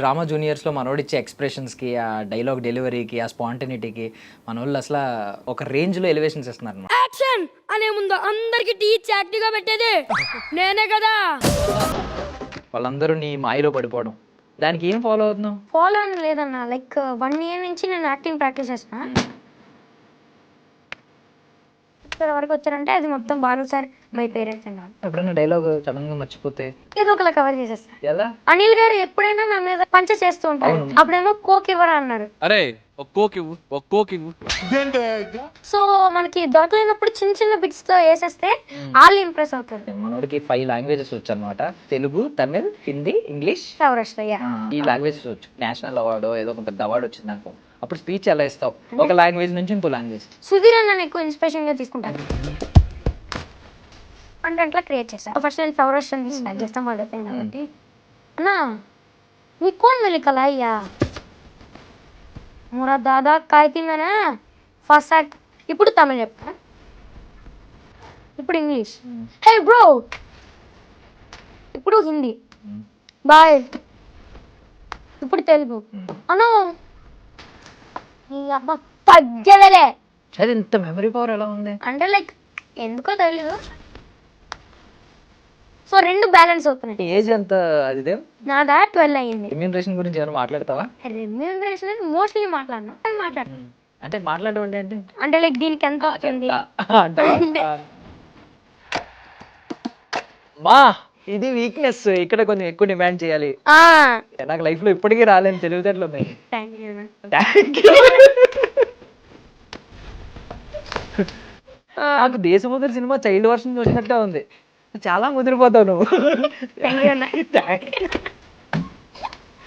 Drama జూనియర్స్లో మనోడిచ్చే ఎక్స్ప్రెషన్స్కి, ఆ dialogue డెలివరీకి, ఆ స్పాంటనిటీకి మనోళ్ళు అసలు ఒక రేంజ్లో ఎలివేషన్స్ ఇస్తున్నారు అన్నమాట. యాక్షన్ అనే ముందు అందరికి టీచ్ యాక్టివ్ గా పెట్టేది నేనే కదా. వాళ్ళందరూ నీ మాయలో పడిపోవడం, దానికి ఏం ఫాలో అవుతున్నావు? ఫాలో అని లేదన్న, లైక్ 1 year నుంచి నేను యాక్టింగ్ ప్రాక్టీస్ చేస్తున్నా. ఇక్కడ వరకు వచ్చారంటే అది మొత్తం Balu sir my parents and all. ఎప్పుడైనా డైలాగ్ సడన్గా మర్చిపోతే ఏదో ఒకలా కవర్ చేసేస్తా. ఎలా? అనిల్ గారు ఎప్పుడైనా నా మీద పంచ చేస్తూ ఉంటారు. అప్పుడేమో కోక్ ఇవ్వరా అన్నారు. అరే ఒక కోక్ ఇవ్వు. సో మనకి దొరకలేనప్పుడు చిన్న చిన్న బిట్స్ తో వేసేస్తే వాళ్ళు ఇంప్రెస్ అవుతారు. మనోడికి 5 లాంగ్వేజెస్ వచ్చు అనమాట. తెలుగు, తమిళ్, హిందీ, ఇంగ్లీష్, సౌరాష్ట్రయ్య ఈ లాంగ్వేజెస్ వచ్చు. నేషనల్ అవార్డు ఏదో ఒక పెద్ద అవార్డు వచ్చింది నాకు. అప్పుడు స్పీచ్ ఎలా ఇస్తావు? ఒక లాంగ్వేజ్ నుంచి ఇంకో లాంగ్వేజ్. సుధీర్ అన్న ఎక్కువ ఇన్స్పిరేషన్ గా తీసుకుంటాను అంటే అట్లా క్రియేట్ చేస్తాను. ఫస్ట్ నేను సౌరాష్ట్ర స్టార్ట్ చేస్తాం మొదలైపోయింది కాబట్టి అన్నా మీ కోన్ మిల్ కలాయ్యా మురా దాదా కాయతిందనా ఫస్ట్ యాక్ట్. ఇప్పుడు తమిళ్ చెప్తా, ఇప్పుడు ఇంగ్లీష్, హే బ్రో, ఇప్పుడు హిందీ, బాయ్, ఇప్పుడు తెలుగు. అను అమ్మ తగ్గలే. అది ఇంత మెమరీ పవర్ ఎలా ఉంది అంటే లైక్ ఎందుకో తెలీదు. సో 2 బ్యాలెన్స్ అవుతున్నాయి. ఏజ్ ఎంత? అది నాదా 12 అయ్యింది. రెమ్యూనరేషన్ గురించి ఏమైనా మాట్లాడతావా? రెమ్యూనరేషన్ మోస్ట్లీ మాట్లాడను అంటే మాట్లాడడం అంటే అంటే లైక్ దీనికి ఎంత వచ్చింది మా ఇది వీక్నెస్. ఇక్కడ కొంచెం ఎక్కువ డిమాండ్ చేయాలి. నాకు లైఫ్ లో ఇప్పటికీ రాలేని తెలివితేటలు ఉన్నాయి. నాకు దేశముద్ర సినిమా చైల్డ్ వర్షన్ చూసినట్టే ఉంది. చాలా ముదిరిపోతావు నువ్వు.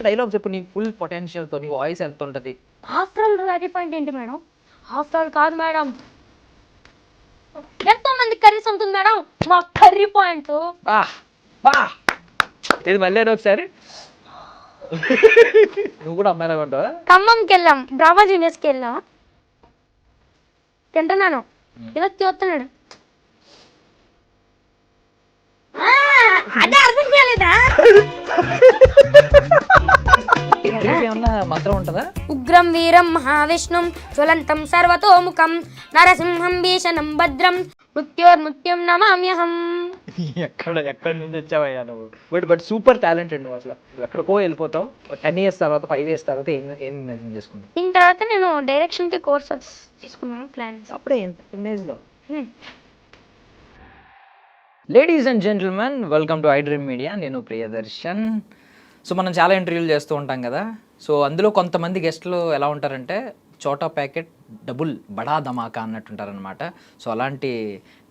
డైలాగ్ చెప్పు. నీ ఫుల్ పొటెన్షియల్ తో నీ వాయిస్ ఎంత ఉంటది? ఆఫ్టర్ ఆల్ రాజీ పాయింట్ ఏంటి మేడం? ఆఫ్టర్ ఆల్ కాదు మేడం, ఎంతో మంది కర్రీస్ ఉంటుంది మేడం. మా కర్రీ పాయింట్ ఇది మళ్ళీ ఒకసారి. నువ్వు కూడా అమ్మాయిలా ఉంటావా? ఖమ్మంకి వెళ్ళాం, డ్రామా జూనియర్స్కి వెళ్ళాం. తింటున్నాను, ఇలా చూస్తున్నాడు. అదే అర్థం చేయలేదా? ఏమన్నా మంత్రం ఉంటుందా? ఉగ్రం వీరం మహావిష్ణుం జ్వలంతం సర్వతోముఖం నరసింహం భీషణం భద్రం మృత్యోర్మృత్యం నమామ్యహం. ఎక్కడి నుంచి వచ్చావయ్యా నువ్వు? బట్ సూపర్ టాలెంటెడ్ నువ్వు. అసలు ఎక్కడికో వెళ్ళిపోతావు. 10 years తర్వాత 5 years తర్వాత ఏం ఇమాజిన్ చేసుకుంటావు? దీని తర్వాత నేను డైరెక్షన్ కి కోర్స్ తీసుకున్నాను ప్లాన్స్. అప్పుడే ఇమేజ్ లో. Ladies and gentlemen, welcome to I Dream Media. నేను ప్రియదర్శన్. సో మనం చాలా ఇంటర్వ్యూలు చేస్తూ ఉంటాం కదా. సో అందులో కొంతమంది గెస్ట్లు ఎలా ఉంటారంటే చోటా ప్యాకెట్ డబుల్ బడా ధమాకా అన్నట్టుంటారనమాట. సో అలాంటి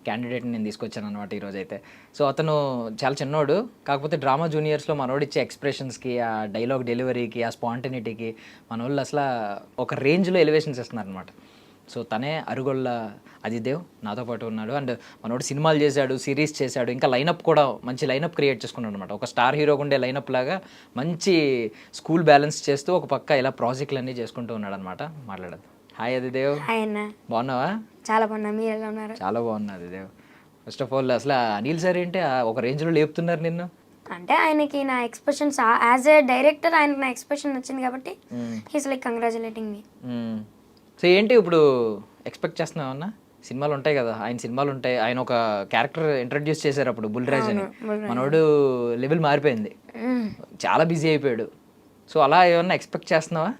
క్యాండిడేట్ని నేను తీసుకొచ్చాను అనమాట ఈరోజు అయితే. సో అతను చాలా చిన్నోడు, కాకపోతే డ్రామా జూనియర్స్లో మనోడిచ్చే ఎక్స్ప్రెషన్స్కి, ఆ డైలాగ్ డెలివరీకి, ఆ స్పాంటనిటీకి మనోళ్ళు అసలు ఒక రేంజ్లో ఎలివేషన్స్ ఇస్తున్నారు అనమాట. సో తనే అరుగొల్ల అదిదేవ్ నాతో పాటు ఉన్నాడు. అండ్ మనోడు సినిమాలు చేశాడు, సిరీస్ చేశాడు, ఇంకా లైనప్ కూడా మంచి లైనప్ క్రియేట్ చేసుకున్నాడు అనమాట. ఒక స్టార్ హీరోగా ఉండే లైనప్ లాగా మంచి స్కూల్ బ్యాలెన్స్ చేస్తూ ఒక పక్క ఇలా ప్రాజెక్టులు అన్నీ చేసుకుంటూ ఉన్నాడు అనమాట. మాట్లాడదు. హాయ్ అదిదేవ్, బాగున్నావా? చాలా బాగున్నా, మీరు ఎలా ఉన్నారు? చాలా బాగున్నా అదిదేవ్. ఫస్ట్ ఆఫ్ ఆల్ అసలు అనిల్ సార్ ఏంటి ఒక రేంజ్లో లేపుతున్నారు నిన్ను? అంటే ఆయనకి నా ఎక్స్ప్రెషన్స్ యాజ్ ఏ డైరెక్టర్ ఆయనకి నా ఎక్స్ప్రెషన్ నచ్చింది కాబట్టి హీస్ లైక్ కంగ్రాచులేటింగ్ మీ. సో ఏంటి ఇప్పుడు ఎక్స్పెక్ట్ చేస్తున్నావు అన్న? సినిమాలు ఉంటాయి కదా, ఆయన సినిమాలు ఉంటాయి. ఆయన ఒక క్యారెక్టర్ ఇంట్రడ్యూస్ చేశారు అప్పుడు, బుల్రాజ్ అని. మనోడు లెవెల్ మారిపోయింది, చాలా బిజీ అయిపోయాడు. సో అలా ఏమన్నా ఎక్స్పెక్ట్ చేస్తున్నావా?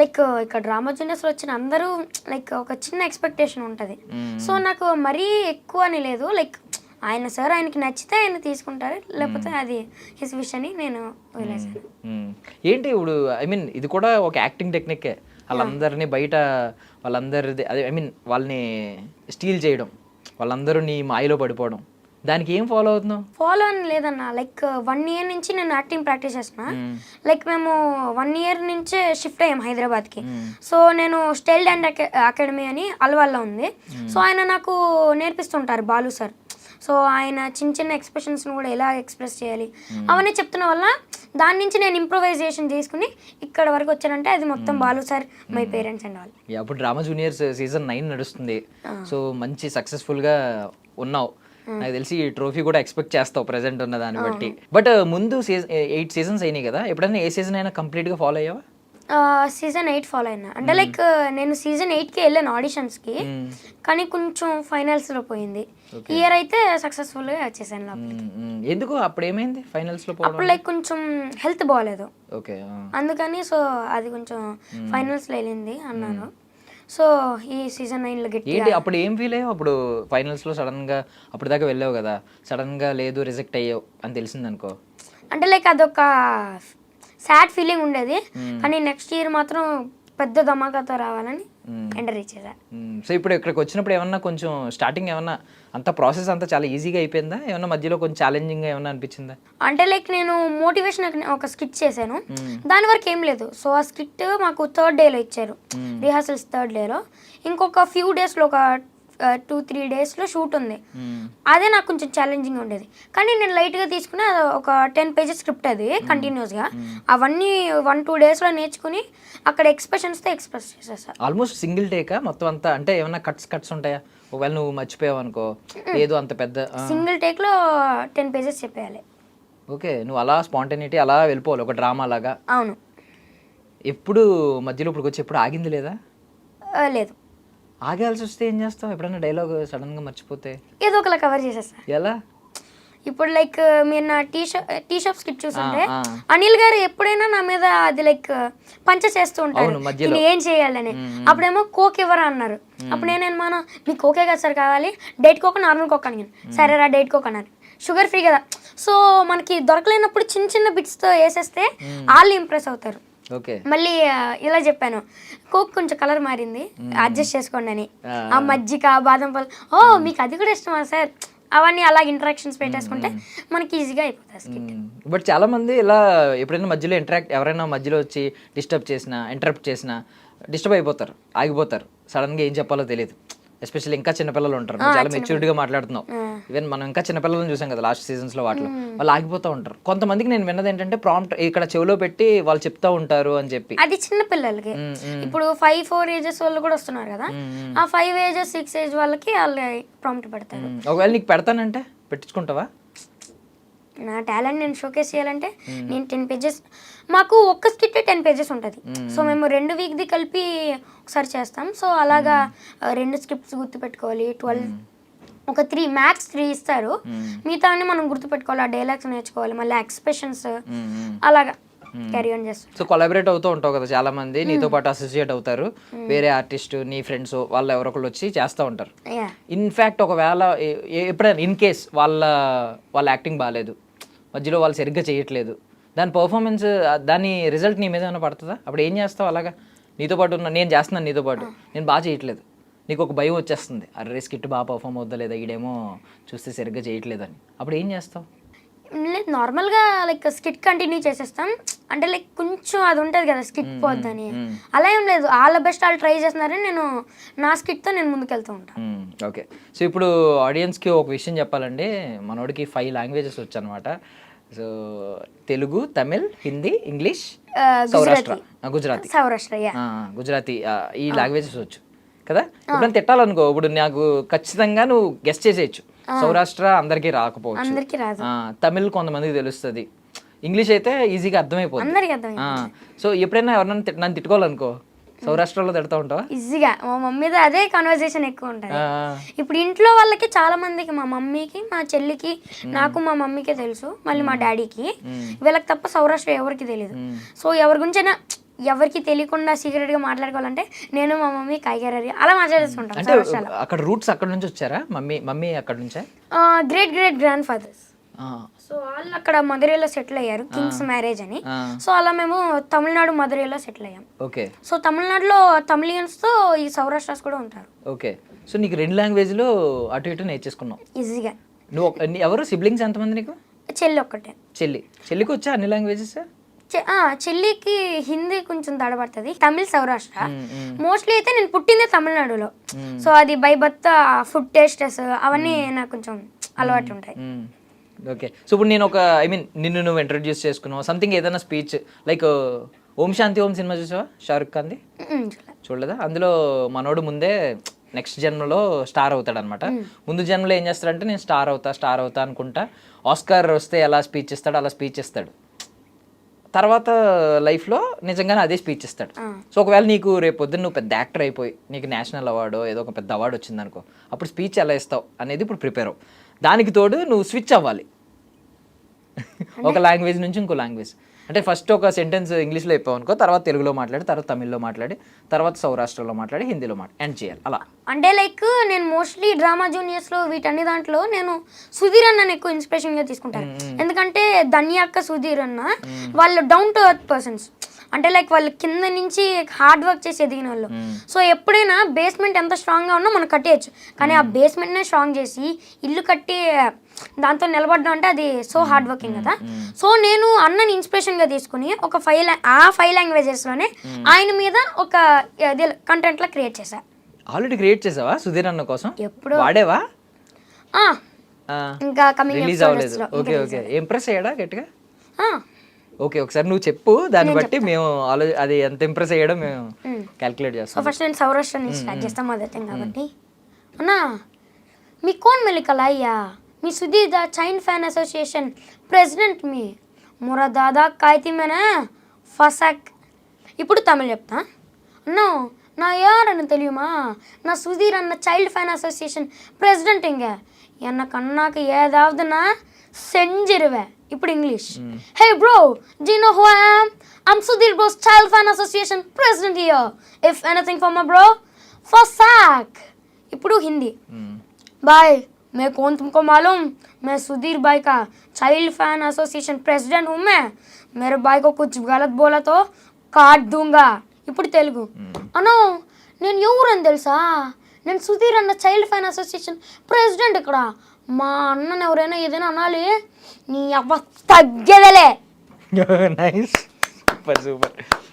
లైక్ ఇక్కడ డ్రామా జూనియర్స్లో వచ్చిన అందరూ లైక్ ఒక చిన్న ఎక్స్పెక్టేషన్ ఉంటుంది. సో నాకు మరీ ఎక్కువ అని లేదు. లైక్ ఆయన సార్ ఆయనకి నచ్చితే ఆయన తీసుకుంటారు, లేకపోతే అది హిస్ విష్ అని నేను వదిలేసాను. ఏంటి ఇప్పుడు ఐ మీన్ ఇది కూడా ఒక యాక్టింగ్ టెక్నికే. వాళ్ళందరినీ బయట వాళ్ళందరిది అదే ఐ మీన్ వాళ్ళని స్టీల్ చేయడం, వాళ్ళందరూ నీ మాయలో పడిపోవడం, దానికి ఏం ఫాలో అవుతున్నావు? ఫాలో అని లేదన్న, లైక్ 1 year నుంచి నేను యాక్టింగ్ ప్రాక్టీస్ చేస్తున్నా. లైక్ మేము 1 year నుంచే షిఫ్ట్ అయ్యాం హైదరాబాద్కి. సో నేను స్టైల్ డాన్స్ అకాడమీ అని అల్వాల్లో ఉంది. సో ఆయన నాకు నేర్పిస్తుంటారు బాలు సార్. సో ఆయన చిన్న చిన్న ఎక్స్ప్రెషన్స్ని కూడా ఎలా ఎక్స్ప్రెస్ చేయాలి అవన్నీ చెప్తున్న వల్ల దాని నుంచి నేను ఇంప్రూవైజేషన్ తీసుకుని ఇక్కడ వరకు వచ్చానంటే అది మొత్తం Balu sir my parents and all. అప్పుడు డ్రామా జూనియర్స్ సీజన్ 9 నడుస్తుంది. సో మంచి సక్సెస్ఫుల్గా ఉన్నావు. నాకు తెలిసి ఈ ట్రోఫీ కూడా ఎక్స్పెక్ట్ చేస్తావు ప్రెసెంట్ ఉన్న దాన్ని బట్టి. బట్ ముందు 8 సీజన్స్ అయినాయి కదా, ఎప్పుడైనా ఏ సీజన్ అయినా కంప్లీట్గా ఫాలో అయ్యావా? సీజన్ 8 ఫాలో అయినా అంటే లైక్ నేను సీజన్ 8కి వెళ్ళాను ఆడిషన్స్కి, కానీ కొంచెం ఫైనల్స్లో పోయింది. ఇయర్ అయితే సక్సెస్ఫుల్గా వచ్చేసాను లోపలికి. ఎందుకు అప్పుడు ఏమైంది ఫైనల్స్లో? అప్పుడు లైక్ కొంచెం హెల్త్ బాగాలేదు, ఓకే. అందుకని సో అది కొంచెం ఫైనల్స్లో వెళ్ళింది అన్నారు. సో ఈ సీజన్ 9లో ఏంటి గట్టి అప్పుడు ఏం ఫీల్ అయ్యావు? అప్పుడు ఫైనల్స్లో సడన్గా అప్పుడు దాకా వెళ్ళావు కదా, సడన్గా లేదు రిజెక్ట్ అయ్యావు అని తెలిసింది అనుకో, అంటే లైక్ అదొక సాడ్ ఫీలింగ్ ఉండేది. కానీ నెక్స్ట్ ఇయర్ మాత్రం పెద్ద ధమాకాతో రావాలని ఎంటర్ ఇచ్చేసా. సో ఇప్పుడు ఇక్కడికి వచ్చినప్పుడు ఏమన్నా కొంచెం స్టార్టింగ్ ఏమన్నా అంత ప్రాసెస్ అంతా చాలా ఈజీగా అయిపోయిందా, ఏమన్నా మధ్యలో కొంచెం ఛాలెంజింగ్గా ఏమన్నా అనిపించిందా? అంటే లైక్ నేను మోటివేషన్ ఒక స్కిట్ చేశాను, దాని వరకు ఏం లేదు. సో ఆ స్కిట్ మాకు 3rd డేలో ఇచ్చారు, రిహార్సల్స్ 3rd డేలో. ఇంకొక ఫ్యూ డేస్లో ఒక 2-3 డేస్లో షూట్ ఉంది. అదే నాకు కొంచెం ఛాలెంజింగ్ ఉండేది. కానీ నేను లైట్గా తీసుకుని ఒక 10 పేజెస్ స్క్రిప్ట్ అది కంటిన్యూస్గా అవన్నీ 1-2 డేస్లో నేర్చుకుని అక్కడ ఎక్స్ప్రెషన్స్తో ఎక్స్ప్రెస్ చేసేసా. ఆల్మోస్ట్ సింగిల్ టేకా మొత్తం అంతా? అంటే ఏమన్నా కట్స్ ఉంటాయా? ఒకవేళ నువ్వు మర్చిపోయావు అనుకో, ఏదో అంత పెద్ద సింగిల్ టేక్లో 10 పేజెస్ చెప్పేయాలి. ఓకే, నువ్వు అలా స్పాంటేనిటీ అలా వెళ్ళిపోవాలి ఒక డ్రామా లాగా. అవును. ఎప్పుడు మధ్యలో ఇప్పుడు వచ్చి ఎప్పుడు ఆగింది లేదా? లేదు. ఆగాల్సి వస్తే ఏం చేస్తావు? ఎప్పుడైనా డైలాగ్ సడన్గా మర్చిపోతే ఏదో ఒకలా కవర్ చేసేస్తా. ఎలా? ఇప్పుడు లైక్ మీరు నా టీ షాప్ స్కిట్ చూస్తుంటే అనిల్ గారు ఎప్పుడైనా నా మీద అది లైక్ పంచ చేస్తూ ఉంటారు, నేను ఏం చేయాలని. అప్పుడేమో కోక్ ఇవ్వరా అన్నారు. అప్పుడు నేనేమన్నా మీకు కోకే కదా సార్ కావాలి, డైట్ కోక్ నార్మల్ కోక్ అని. సరేరా డైట్ కోక్ అన్నారు, షుగర్ ఫ్రీ కదా. సో మనకి దొరకలేనప్పుడు చిన్న చిన్న బిట్స్తో వేసేస్తే వాళ్ళు ఇంప్రెస్ అవుతారు. ఓకే. మళ్ళీ ఇలా చెప్పాను, కోక్ కొంచెం కలర్ మారింది అడ్జస్ట్ చేసుకోండి అని. ఆ మజ్జిగ బాదం పాలు, ఓ మీకు అది కూడా ఇష్టమా సార్, అవన్నీ అలా ఇంటరాక్షన్స్ పెట్టేసుకుంటే మనకి ఈజీగా అయిపోతుంది. బట్ చాలా మంది ఇలా ఎప్పుడైనా మధ్యలో ఎవరైనా మధ్యలో వచ్చి డిస్టర్బ్ చేసినా, ఇంటరప్ట్ చేసినా డిస్టర్బ్ అయిపోతారు, ఆగిపోతారు. సడన్గా ఏం చెప్పాలో తెలియదు. ఎస్పెషల్లీ ఇంకా చిన్నపిల్లలు ఉంటారు, నువ్వు చాలా మెచ్యూర్డ్గా మాట్లాడుతున్నావు. ఈవెన్ మనం ఇంకా చిన్నపిల్లలను చూసాం కదా లాస్ట్ సీజన్స్లో, వాటిలో వాళ్ళు ఆగిపోతూ ఉంటారు. కొంతమందికి నేను విన్నది ఏంటంటే ప్రాంప్ట్ ఇక్కడ చెవిలో పెట్టి వాళ్ళు చెప్తా ఉంటారు అని చెప్పి. అది చిన్న పిల్లలకి. ఇప్పుడు 5-4 ఏజెస్ వాళ్ళు కూడా వస్తున్నారు కదా, ఆ 5 ఏజెస్ 6 ఏజ్ వాళ్ళకి వాళ్ళు ప్రాంప్ట్ పెడతారు. ఒకవేళ నీకు పెడతానంటే పెట్టించుకుంటావా? నా టాలెంట్ నేను షోకేస్ చేయాలంటే నేను 10 పేజెస్, మాకు ఒక్క స్కిట్ 10 పేజెస్ ఉంటుంది. సో మేము 2 వీక్ది కలిపి ఒకసారి చేస్తాం. సో అలాగా 2 స్క్రిప్ట్స్ గుర్తుపెట్టుకోవాలి. 12 ఒక 3 మ్యాక్స్ 3 ఇస్తారు, మిగతా అన్ని మనం గుర్తుపెట్టుకోవాలి. ఆ డైలాగ్స్ నేర్చుకోవాలి, మళ్ళీ ఎక్స్ప్రెషన్స్ అలాగా క్యారీ ఆన్ చేస్తాం. సో కొలాబరేట్ అవుతూ ఉంటావు కదా, చాలా మంది నీతో పాటు అసోసియేట్ అవుతారు, వేరే ఆర్టిస్ట్ నీ ఫ్రెండ్స్ వాళ్ళు ఎవరొకళ్ళు వచ్చి చేస్తూ ఉంటారు. ఇన్ఫ్యాక్ట్ ఒకవేళ ఎప్పుడైనా ఇన్ కేస్ వాళ్ళ యాక్టింగ్ బాగాలేదు, మధ్యలో వాళ్ళు సరిగ్గా చేయట్లేదు, దాని పర్ఫార్మెన్స్ దాని రిజల్ట్ నీ మీద ఏమైనా పడుతుందా? అప్పుడు ఏం చేస్తావు? అలాగా నీతో పాటు నేను చేస్తున్నాను, నీతో పాటు నేను బాగా చేయట్లేదు, నీకు ఒక భయం వచ్చేస్తుంది, అరే స్కిట్ బాగా పర్ఫామ్ అవుద్దా లేదా, ఈడేమో చూస్తే సరిగ్గా చేయట్లేదు అని. అప్పుడు ఏం చేస్తావు? లేదు, నార్మల్గా లైక్ స్కిట్ కంటిన్యూ చేసేస్తాం. అంటే లైక్ కొంచెం అది ఉంటుంది కదా స్కిట్ పోద్దని, అలా ఏం లేదు. వాళ్ళ బెస్ట్ వాళ్ళు ట్రై చేస్తున్నారని నేను నా స్కిట్తో నేను ముందుకెళ్తూ ఉంటాను. ఓకే. సో ఇప్పుడు ఆడియన్స్కి ఒక విషయం చెప్పాలండి, మనోడికి 5 లాంగ్వేజెస్ వచ్చు అనమాట. సో తెలుగు, తమిళ్, హిందీ, ఇంగ్లీష్, గుజరాతీ, గుజరాతీ ఈ లాంగ్వేజెస్ వచ్చు కదా. ఇప్పుడు తిట్టాలనుకో, ఇప్పుడు నాకు ఖచ్చితంగా నువ్వు గెస్ట్ చేసేయచ్చు. సౌరాష్ట్ర అందరికీ రాకపోవచ్చు, తమిళ్ కొంతమందికి తెలుస్తుంది, ఇంగ్లీష్ అయితే ఈజీగా అర్థమైపోతుంది. సో ఎప్పుడైనా ఎవరైనా నన్ను తిట్టుకోవాలనుకో, సౌరాష్ట్రలో తిడతా ఉంటావా? ఈజీగా మా మమ్మీతో అదే కన్వర్సేషన్ ఎక్కువ ఉంటుంది. ఇప్పుడు ఇంట్లో వాళ్ళకి చాలా మందికి, మా మమ్మీకి, మా చెల్లికి, నాకు మా మమ్మీకే తెలుసు, మళ్ళీ మా డాడీకి, వీళ్ళకి తప్ప సౌరాష్ట్ర ఎవరికి తెలియదు. సో ఎవరి గురించైనా ఎవరికి తెలియకుండా సీక్రెట్ గా మాట్లాడుకోవాలంటే నేను మా మమ్మీ కాయగూరది అలా మాట్లాడేసుకుంటాం. అక్కడ రూట్స్ అక్కడ నుంచి వచ్చారా? మమ్మీ అక్కడ నుంచే? Great grand fathers. సో వాళ్ళు అక్కడ మధురైలో సెటిల్ అయ్యారు, కింగ్స్ మ్యారేజ్ అని. సో అలా మేము తమిళనాడు మధురైలో సెటిల్ అయ్యాం. ఓకే. సో తమిళనాడులో తమిళియన్స్ తో ఈ సౌరాష్ట్రస్ కూడా ఉంటారు. ఓకే. సో నీకు 2 లాంగ్వేజ్లు అటు ఇటు నేర్చేసుకున్నావు ఈజీగా. నువ్వు ఎవరు సిబ్లింగ్స్ ఎంతమంది నీకు? చెల్లి ఒక్కటే. చెల్లికి వచ్చా అన్ని లాంగ్వేజెస్? చెల్లికి హిందీ కొంచెం తడబడుతుంది, తమిళ్ సౌరాష్ట్ర. మోస్ట్లీ అయితే నేను పుట్టిందే తమిళనాడులో. సో అది బై బర్త్ ఫుడ్ టేస్టెస్ అవన్నీ నాకు కొంచెం అలవాటు ఉంటాయి. ఓకే. సో ఇప్పుడు నేను నిన్ను నువ్వు ఇంట్రడ్యూస్ చేసుకున్నావు సంథింగ్, ఏదైనా స్పీచ్ లైక్ ఓం శాంతి ఓం సినిమా చూసావా షారుఖ్ ఖాన్ది? చూడలేదా? అందులో మనోడు ముందే నెక్స్ట్ జన్మలో స్టార్ అవుతాడు అనమాట. ముందు జన్మలో ఏం చేస్తాడంటే నేను స్టార్ అవుతా అనుకుంటా, ఆస్కార్ వస్తే ఎలా స్పీచ్ ఇస్తాడో అలా స్పీచ్ ఇస్తాడు. తర్వాత లైఫ్లో నిజంగానే అదే స్పీచ్ ఇస్తాడు. సో ఒకవేళ నీకు రేపు పొద్దున్న నువ్వు పెద్ద యాక్టర్ అయిపోయి నీకు నేషనల్ అవార్డు ఏదో ఒక పెద్ద అవార్డు వచ్చిందనుకో, అప్పుడు స్పీచ్ ఎలా ఇస్తావు అనేది ఇప్పుడు ప్రిపేర్ అవ్వు. దానికి తోడు నువ్వు స్విచ్ అవ్వాలి ఒక లాంగ్వేజ్ నుంచి ఇంకో లాంగ్వేజ్. అంటే ఫస్ట్ ఒక సెంటెన్స్ ఇంగ్లీష్లో చెప్పావు అనుకో, తర్వాత తెలుగులో మాట్లాడి, తర్వాత తమిళ్లో మాట్లాడి, తర్వాత సౌరాష్ట్రలో మాట్లాడి, హిందీలో ఎండ్ చేయాలి అలా. అంటే లైక్ నేను మోస్ట్లీ డ్రామా జూనియర్స్లో వీటన్ని దాంట్లో నేను సుధీర్ అన్నని ఎక్కువ ఇన్స్పిరేషన్గా తీసుకుంటాను. ఎందుకంటే ధన్య అక్క, సుధీర్ అన్న వాళ్ళు డౌన్ టు ఎర్త్ పర్సన్స్. అంటే లైక్ వాళ్ళు కింద నుంచి హార్డ్ వర్క్ చేసి ఎదిగిన వాళ్ళు. సో ఎప్పుడైనా బేస్మెంట్ ఎంత స్ట్రాంగ్గా ఉన్నా మనం కట్టేయచ్చు, కానీ ఆ బేస్మెంట్నే స్ట్రాంగ్ చేసి ఇల్లు కట్టి దాంతో నిలబడ్డం అంటే అది సో హార్డ్ వర్కింగ్ కదా. సో నేను అన్నని ఇన్స్పిరేషన్గా తీసుకుని ఒక 5 లాంగ్వేజెస్లోనే ఆయన మీద ఒక కంటెంట్లా క్రియేట్ చేశా. ఆల్రెడీ క్రియేట్ చేసావా సుధీర్ అన్న కోసం? ఎప్పుడు వాడేవా? ఇంకా కమింగ్ రిలీజ్ అవ్వలేదు. ఓకే ఓకే, ఇంప్రెస్ అయ్యాడా గట్టిగా? ఓకే, ఒకసారి నువ్వు చెప్పు, దాన్ని బట్టి మేము అది ఎంత ఇంప్రెస్ అయ్యాడో మేము క్యాల్కులేట్ చేస్తాం. ఫస్ట్ నేను సౌరాష్ట్ర నుంచి స్టార్ట్ చేస్తాం మొదటి కాబట్టి. అన్నా మీ కోన్ మెలికలయ్యా మీ Sudheer the chain fan association president మీ మురా దాదా కాయితీమేనా ఫసాక్. ఇప్పుడు తమిళ్ చెప్తా. అన్నా நான் யாருன்னு தெரியுமா? நான் சுதீர் அண்ணா சைல்டு ஃபேன் அசோசியேஷன் பிரசிடென்ட்டுங்க. எனக்கு அண்ணாக்கு ஏதாவதுன்னா செஞ்சிருவேன். ఇప్పుడు English. Hey bro, do you know who I am? I'm Sudhir bro's child fan association president here. If anything for my bro, for sack. ఇప్పుడు హిందీ. బాయ్ मैं कौन तुमको मालूम? मैं सुधीर भाई का चाइल्ड फैन एसोसिएशन प्रेसिडेंट हूँ मैं. मेरे भाई को कुछ गलत बोला तो काट दूंगा. ఇప్పుడు తెలుగు. అన్నో నేను ఎవరని తెలుసా? నేను సుధీర్ అన్న చైల్డ్ ఫ్యాన్ అసోసియేషన్ ప్రెసిడెంట్ ఇక్కడ. మా అన్నని ఎవరైనా ఏదైనా అనాలి, నీ అవ్వ తగ్గేదలే. Nice, super super.